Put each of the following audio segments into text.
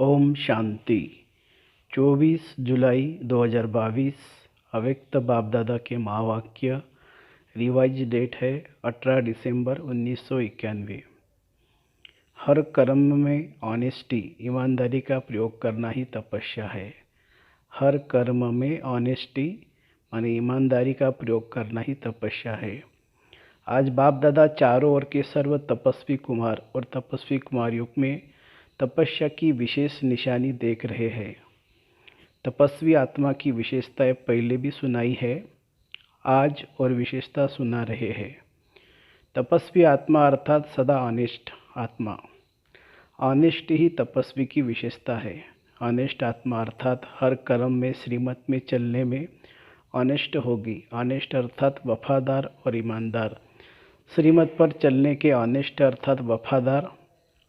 ओम शांति। 24 जुलाई 2022 अव्यक्त बाप दादा के महावाक्य। रिवाइज डेट है 18 दिसंबर 1991। हर कर्म में ऑनेस्टी ईमानदारी का प्रयोग करना ही तपस्या है। हर कर्म में ऑनेस्टी माने ईमानदारी का प्रयोग करना ही तपस्या है। आज बाप दादा चारों ओर के सर्व तपस्वी कुमार और तपस्वी कुमारियों में तपस्या की विशेष निशानी देख रहे हैं। तपस्वी आत्मा की विशेषताएं पहले भी सुनाई है, आज और विशेषता सुना रहे हैं। तपस्वी आत्मा अर्थात सदा ऑनेस्ट आत्मा। ऑनेस्ट ही तपस्वी की विशेषता है। ऑनेस्ट आत्मा अर्थात हर कर्म में श्रीमत में चलने में ऑनेस्ट होगी। ऑनेस्ट अर्थात वफादार और ईमानदार। श्रीमत पर चलने के ऑनेस्ट अर्थात वफादार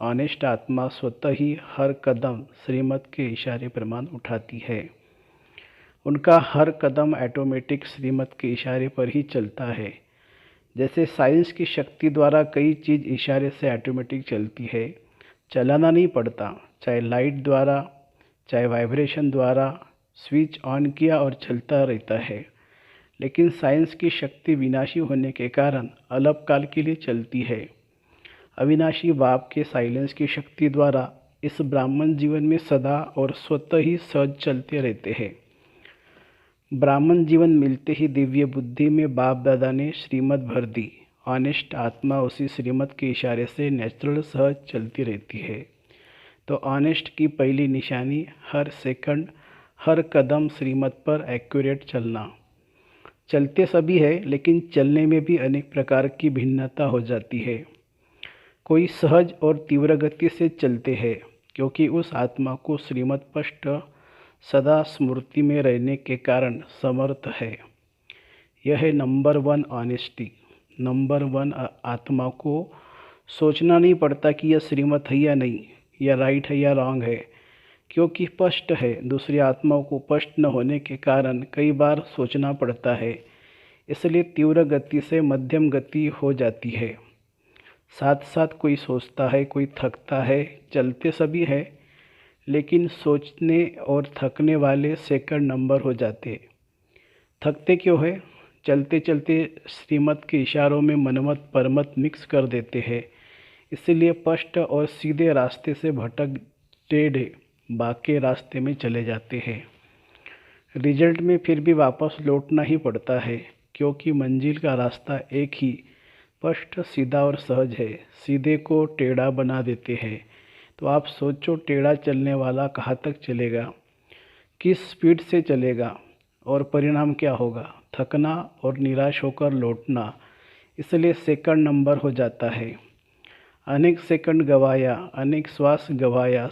ऑनेस्ट आत्मा स्वतः ही हर कदम श्रीमत के इशारे प्रमाण उठाती है। उनका हर कदम ऑटोमेटिक श्रीमत के इशारे पर ही चलता है। जैसे साइंस की शक्ति द्वारा कई चीज़ इशारे से ऑटोमेटिक चलती है, चलाना नहीं पड़ता। चाहे लाइट द्वारा, चाहे वाइब्रेशन द्वारा स्विच ऑन किया और चलता रहता है। लेकिन साइंस की शक्ति विनाशी होने के कारण अल्पकाल के लिए चलती है। अविनाशी बाप के साइलेंस की शक्ति द्वारा इस ब्राह्मण जीवन में सदा और स्वतः ही सहज चलते रहते हैं। ब्राह्मण जीवन मिलते ही दिव्य बुद्धि में बाप दादा ने श्रीमत भर दी। ऑनेस्ट आत्मा उसी श्रीमत के इशारे से नेचुरल सहज चलती रहती है। तो ऑनेस्ट की पहली निशानी हर सेकंड, हर कदम श्रीमत पर एक्यूरेट चलना। चलते सभी है, लेकिन चलने में भी अनेक प्रकार की भिन्नता हो जाती है। कोई सहज और तीव्र गति से चलते हैं, क्योंकि उस आत्मा को श्रीमत स्पष्ट सदा स्मृति में रहने के कारण समर्थ है। यह है नंबर 1 ऑनेस्टी। नंबर 1 आत्मा को सोचना नहीं पड़ता कि यह श्रीमत है या नहीं, यह राइट है या रॉन्ग है, क्योंकि स्पष्ट है। दूसरी आत्माओं को स्पष्ट न होने के कारण कई बार सोचना पड़ता है, इसलिए तीव्र गति से मध्यम गति हो जाती है। साथ साथ कोई सोचता है, कोई थकता है। चलते सभी है, लेकिन सोचने और थकने वाले सेकंड नंबर हो जाते। थकते क्यों है? चलते चलते श्रीमत के इशारों में मनमत परमत मिक्स कर देते हैं, इसलिए स्पष्ट और सीधे रास्ते से भटक टेढ़े बाके रास्ते में चले जाते हैं। रिजल्ट में फिर भी वापस लौटना ही पड़ता है, क्योंकि मंजिल का रास्ता एक ही स्पष्ट, सीधा और सहज है। सीधे को टेढ़ा बना देते हैं। तो आप सोचो, टेढ़ा चलने वाला कहाँ तक चलेगा, किस स्पीड से चलेगा, और परिणाम क्या होगा? थकना और निराश होकर लौटना। इसलिए सेकंड नंबर हो जाता है। अनेक सेकंड गवाया, अनेक श्वास गवाया,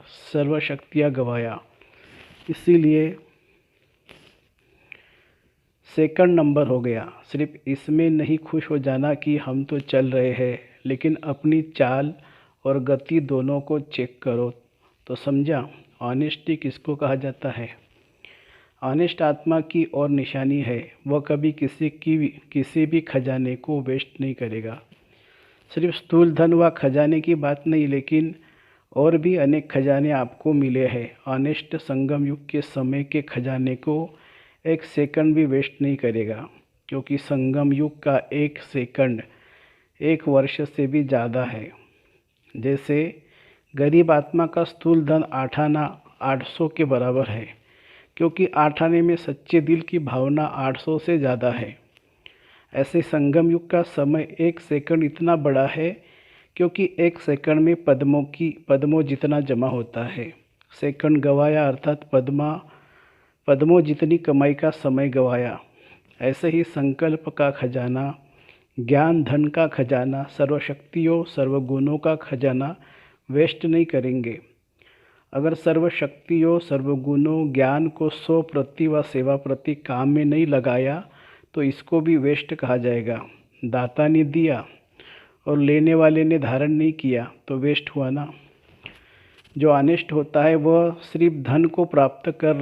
सर्वशक्तियाँ गवाया। इसीलिए सेकंड नंबर हो गया। सिर्फ इसमें नहीं खुश हो जाना कि हम तो चल रहे हैं, लेकिन अपनी चाल और गति दोनों को चेक करो तो समझा ऑनेस्टी किसको कहा जाता है। ऑनेस्ट आत्मा की और निशानी है, वह कभी किसी भी खजाने को वेस्ट नहीं करेगा। सिर्फ स्थूल धन व खजाने की बात नहीं, लेकिन और भी अनेक खजाने आपको मिले हैं। ऑनेस्ट संगम युग के समय के खजाने को एक सेकंड भी वेस्ट नहीं करेगा, क्योंकि संगम युग का एक सेकंड 1 वर्ष से भी ज़्यादा है। जैसे गरीब आत्मा का स्थूल धन 8 आना 800 के बराबर है, क्योंकि 8 आने में सच्चे दिल की भावना 800 से ज़्यादा है। ऐसे संगम युग का समय 1 सेकंड इतना बड़ा है, क्योंकि 1 सेकंड में पद्मों जितना जमा होता है। सेकंड गवाया अर्थात पद्मों जितनी कमाई का समय गवाया। ऐसे ही संकल्प का खजाना, ज्ञान धन का खजाना, सर्वशक्तियों सर्वगुणों का खजाना वेस्ट नहीं करेंगे। अगर सर्वशक्तियों सर्वगुणों ज्ञान को 100 प्रति व सेवा प्रति काम में नहीं लगाया तो इसको भी वेस्ट कहा जाएगा। दाता ने दिया और लेने वाले ने धारण नहीं किया तो वेस्ट हुआ ना। जो ऑनेस्ट होता है वह सिर्फ धन को प्राप्त कर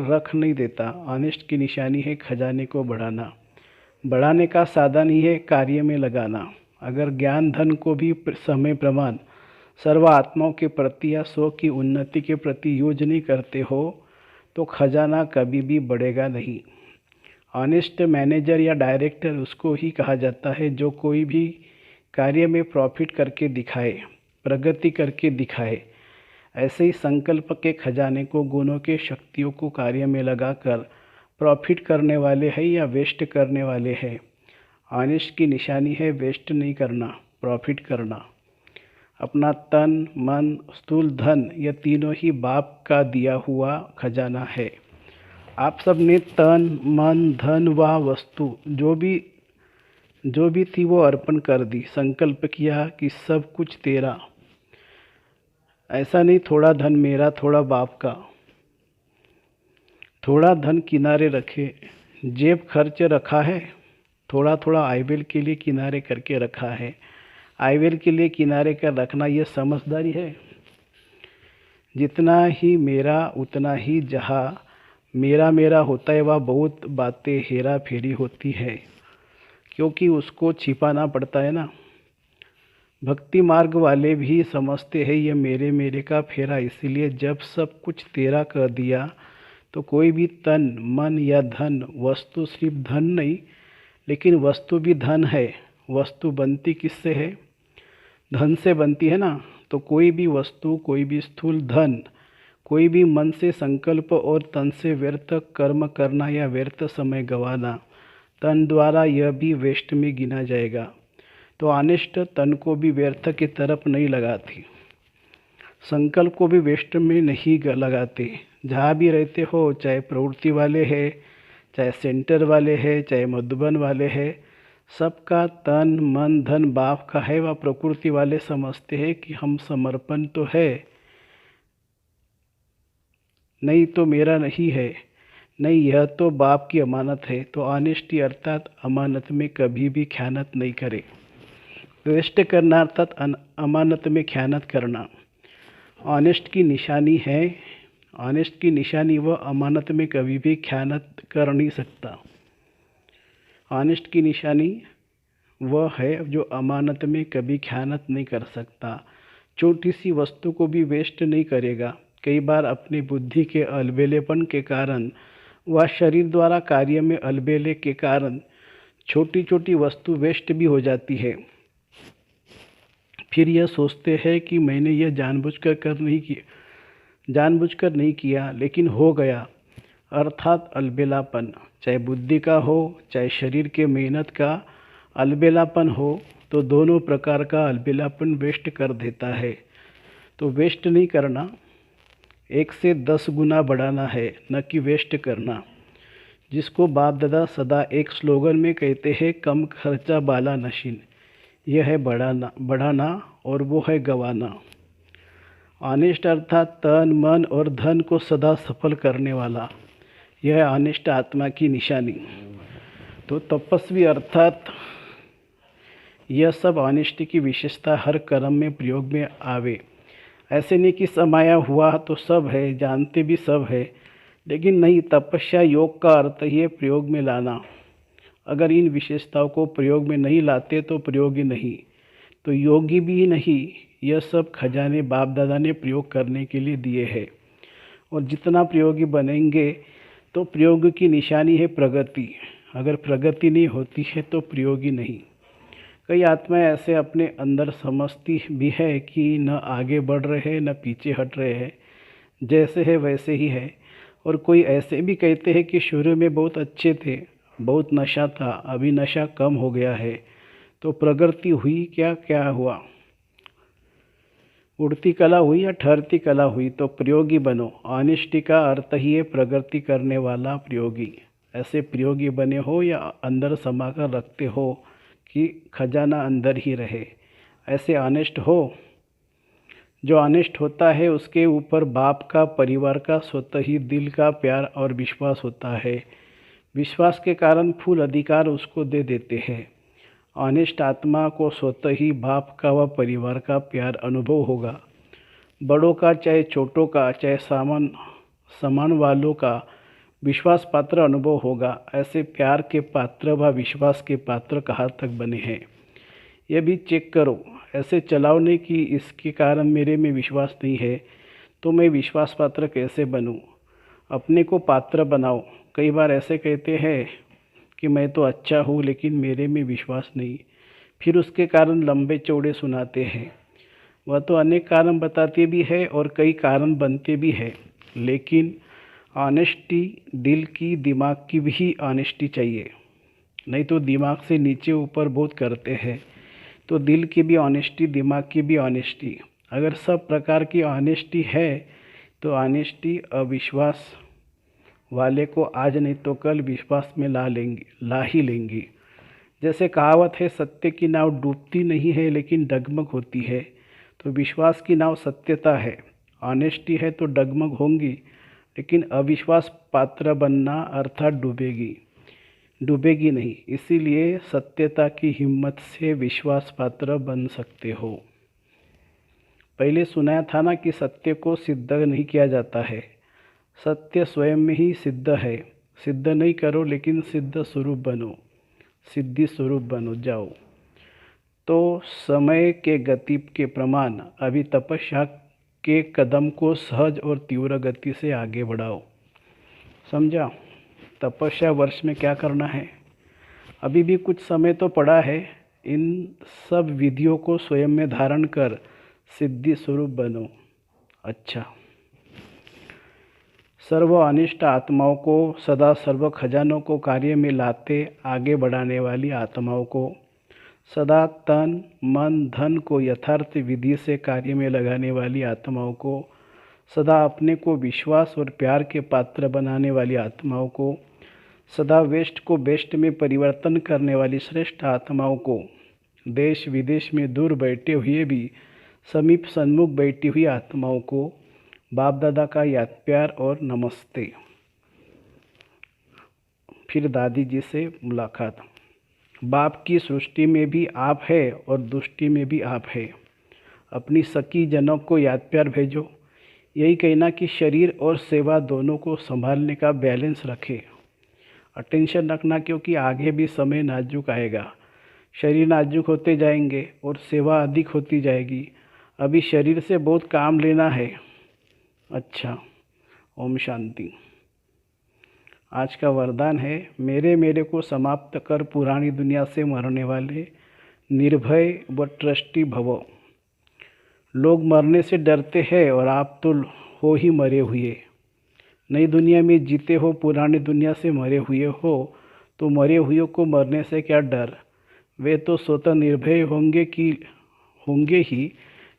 रख नहीं देता। ऑनेस्ट की निशानी है खजाने को बढ़ाना। बढ़ाने का साधन ही है कार्य में लगाना। अगर ज्ञान धन को भी समय प्रमाण सर्व आत्माओं के प्रति या स्व की उन्नति के प्रति यूज नहीं करते हो तो खजाना कभी भी बढ़ेगा नहीं। ऑनेस्ट मैनेजर या डायरेक्टर उसको ही कहा जाता है जो कोई भी कार्य में प्रॉफिट करके दिखाए, प्रगति करके दिखाए। ऐसे ही संकल्प के खजाने को गुणों के शक्तियों को कार्य में लगाकर प्रॉफिट करने वाले हैं या वेस्ट करने वाले हैं। ऑनेस्ट की निशानी है वेस्ट नहीं करना, प्रॉफिट करना। अपना तन मन स्थूल धन ये तीनों ही बाप का दिया हुआ खजाना है। आप सब ने तन मन धन व वस्तु जो भी थी वो अर्पण कर दी। संकल्प किया कि सब कुछ तेरा। ऐसा नहीं थोड़ा धन मेरा थोड़ा बाप का। थोड़ा धन किनारे रखे, जेब खर्च रखा है, थोड़ा थोड़ा आईवेल के लिए किनारे करके रखा है। आईवेल के लिए किनारे कर रखना ये समझदारी है। जितना ही मेरा उतना ही जहाँ मेरा मेरा होता है वह बहुत बातें हेरा फेरी होती है, क्योंकि उसको छिपाना पड़ता है ना। भक्ति मार्ग वाले भी समझते हैं ये मेरे मेरे का फेरा, इसीलिए जब सब कुछ तेरा कर दिया तो कोई भी तन मन या धन वस्तु, सिर्फ धन नहीं लेकिन वस्तु भी धन है। वस्तु बनती किससे है? धन से बनती है ना। तो कोई भी वस्तु, कोई भी स्थूल धन, कोई भी मन से संकल्प और तन से व्यर्थ कर्म करना या व्यर्थ समय गंवाना तन द्वारा यह भी वेस्ट में गिना जाएगा। तो ऑनेस्ट तन को भी व्यर्थ की तरफ नहीं लगाती, संकल्प को भी वेस्ट में नहीं लगाते। जहाँ भी रहते हो, चाहे प्रवृत्ति वाले हैं, चाहे सेंटर वाले हैं, चाहे मधुबन वाले हैं, सबका तन मन धन बाप का है। वह प्रकृति वाले समझते हैं कि हम समर्पण तो है, नहीं तो मेरा नहीं है, नहीं यह तो बाप की अमानत है। तो ऑनेस्टी अर्थात अमानत में कभी भी ख़यानत नहीं करे। वेस्ट करना अर्थात अमानत में ख़यानत करना। ऑनेस्ट की निशानी है, ऑनेस्ट की निशानी वह अमानत में कभी भी ख़यानत कर नहीं सकता। ऑनेस्ट की निशानी वह है जो अमानत में कभी ख़यानत नहीं कर सकता। छोटी सी वस्तु को भी वेस्ट नहीं करेगा। कई बार अपनी बुद्धि के अलबेलेपन के कारण व शरीर द्वारा कार्य में अलबेले के कारण छोटी छोटी वस्तु वेस्ट भी हो जाती है। फिर यह सोचते हैं कि मैंने यह जानबूझकर नहीं किया लेकिन हो गया। अर्थात अलबेलापन, चाहे बुद्धि का हो चाहे शरीर के मेहनत का अलबेलापन हो, तो दोनों प्रकार का अलबेलापन वेस्ट कर देता है। तो वेस्ट नहीं करना, 1 से 10 गुना बढ़ाना है, न कि वेस्ट करना। जिसको बाप दादा सदा एक स्लोगन में कहते हैं, कम खर्चा बाला नशीन। यह है बढ़ाना और वो है गंवाना। ऑनेस्ट अर्थात तन मन और धन को सदा सफल करने वाला, यह है ऑनेस्ट आत्मा की निशानी। तो तपस्वी अर्थात यह सब ऑनेस्टी की विशेषता हर कर्म में प्रयोग में आवे। ऐसे नहीं कि समाया हुआ तो सब है, जानते भी सब है, लेकिन नहीं, तपस्या योग का अर्थ ये प्रयोग में लाना। अगर इन विशेषताओं को प्रयोग में नहीं लाते तो प्रयोगी नहीं, तो योगी भी नहीं। यह सब खजाने बाप दादा ने प्रयोग करने के लिए दिए हैं, और जितना प्रयोगी बनेंगे तो प्रयोग की निशानी है प्रगति। अगर प्रगति नहीं होती है तो प्रयोगी नहीं। कई आत्माएं ऐसे अपने अंदर समझती भी है कि न आगे बढ़ रहे हैं न पीछे हट रहे हैं, जैसे है वैसे ही है। और कोई ऐसे भी कहते हैं कि शुरू में बहुत अच्छे थे, बहुत नशा था, अभी नशा कम हो गया है। तो प्रगति हुई क्या हुआ? उड़ती कला हुई या ठहरती कला हुई? तो प्रयोगी बनो। ऑनेस्टी का अर्थ ही है प्रगति करने वाला प्रयोगी। ऐसे प्रयोगी बने हो या अंदर समा कर रखते हो कि खजाना अंदर ही रहे, ऐसे ऑनेस्ट हो। जो ऑनेस्ट होता है उसके ऊपर बाप का, परिवार का, स्वतः ही दिल का प्यार और विश्वास होता है। विश्वास के कारण फुल अधिकार उसको दे देते हैं। ऑनेस्ट आत्मा को स्वतः ही बाप का व परिवार का प्यार अनुभव होगा। बड़ों का चाहे छोटों का, चाहे समान वालों का विश्वास पात्र अनुभव होगा। ऐसे प्यार के पात्र व विश्वास के पात्र कहाँ तक बने हैं? ये भी चेक करो। ऐसे चलाओ नहीं कि इसके कारण मेरे में विश्वास नहीं है तो मैं विश्वास पात्र कैसे बनूं। अपने को पात्र बनाओ। कई बार ऐसे कहते हैं कि मैं तो अच्छा हूँ लेकिन मेरे में विश्वास नहीं, फिर उसके कारण लंबे चौड़े सुनाते हैं। वह तो अनेक कारण बताते भी है और कई कारण बनते भी है, लेकिन ऑनेस्टी दिल की, दिमाग की भी ऑनेस्टी चाहिए। नहीं तो दिमाग से नीचे ऊपर बहुत करते हैं, तो दिल की भी ऑनेस्टी, दिमाग की भी ऑनेस्टी। अगर सब प्रकार की ऑनेस्टी है तो ऑनेस्टी अविश्वास वाले को आज नहीं तो कल विश्वास में ला ही लेंगी। जैसे कहावत है, सत्य की नाव डूबती नहीं है लेकिन डगमग होती है। तो विश्वास की नाव सत्यता है, ऑनेस्टी है तो डगमग होंगी, लेकिन अविश्वास पात्र बनना अर्थात डूबेगी नहीं। इसीलिए सत्यता की हिम्मत से विश्वास पात्र बन सकते हो। पहले सुनाया था ना कि सत्य को सिद्ध नहीं किया जाता है, सत्य स्वयं में ही सिद्ध है। सिद्ध नहीं करो लेकिन सिद्ध स्वरूप बनो, सिद्धि स्वरूप बनो जाओ। तो समय के गति के प्रमाण अभी तपस्या के कदम को सहज और तीव्र गति से आगे बढ़ाओ। समझा? तपस्या वर्ष में क्या करना है? अभी भी कुछ समय तो पड़ा है। इन सब विधियों को स्वयं में धारण कर सिद्धि स्वरूप बनो। अच्छा, सर्व अनिष्ट आत्माओं को, सदा सर्व खजानों को कार्य में लाते आगे बढ़ाने वाली आत्माओं को, सदा तन मन धन को यथार्थ विधि से कार्य में लगाने वाली आत्माओं को, सदा अपने को विश्वास और प्यार के पात्र बनाने वाली आत्माओं को, सदा वेस्ट को बेस्ट में परिवर्तन करने वाली श्रेष्ठ आत्माओं को, देश विदेश में दूर बैठे हुए भी समीप सन्मुख बैठी हुई आत्माओं को बाप दादा का याद प्यार और नमस्ते। फिर दादी जी से मुलाकात। बाप की सृष्टि में भी आप है और दुष्टि में भी आप है। अपनी सकी जनों को याद प्यार भेजो। यही कहना कि शरीर और सेवा दोनों को संभालने का बैलेंस रखें। अटेंशन रखना, क्योंकि आगे भी समय नाजुक आएगा। शरीर नाजुक होते जाएंगे और सेवा अधिक होती जाएगी। अभी शरीर से बहुत काम लेना है। अच्छा, ओम शांति। आज का वरदान है, मेरे को समाप्त कर पुरानी दुनिया से मरने वाले निर्भय व ट्रस्टी भवो। लोग मरने से डरते हैं और आप तो हो ही मरे हुए। नई दुनिया में जीते हो, पुरानी दुनिया से मरे हुए हो, तो मरे हुए को मरने से क्या डर। वे तो स्वतः निर्भय होंगे ही,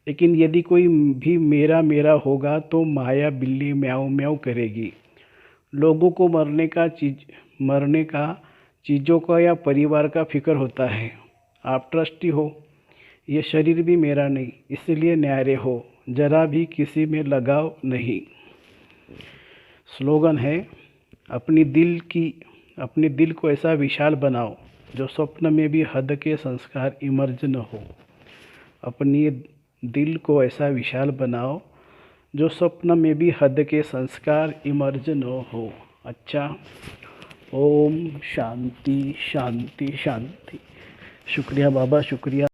लेकिन यदि कोई भी मेरा मेरा होगा तो माया बिल्ली म्याऊं म्याऊं करेगी। लोगों को मरने का चीज़ों का या परिवार का फिक्र होता है। आप ट्रस्टी हो, ये शरीर भी मेरा नहीं, इसलिए न्यारे हो, जरा भी किसी में लगाव नहीं। स्लोगन है, अपने दिल को ऐसा विशाल बनाओ जो स्वप्न में भी हद के संस्कार इमर्ज न हो। अपनी दिल को ऐसा विशाल बनाओ जो स्वप्न में भी हद के संस्कार इमर्ज न हो। अच्छा, ओम शांति शांति शांति। शुक्रिया बाबा, शुक्रिया।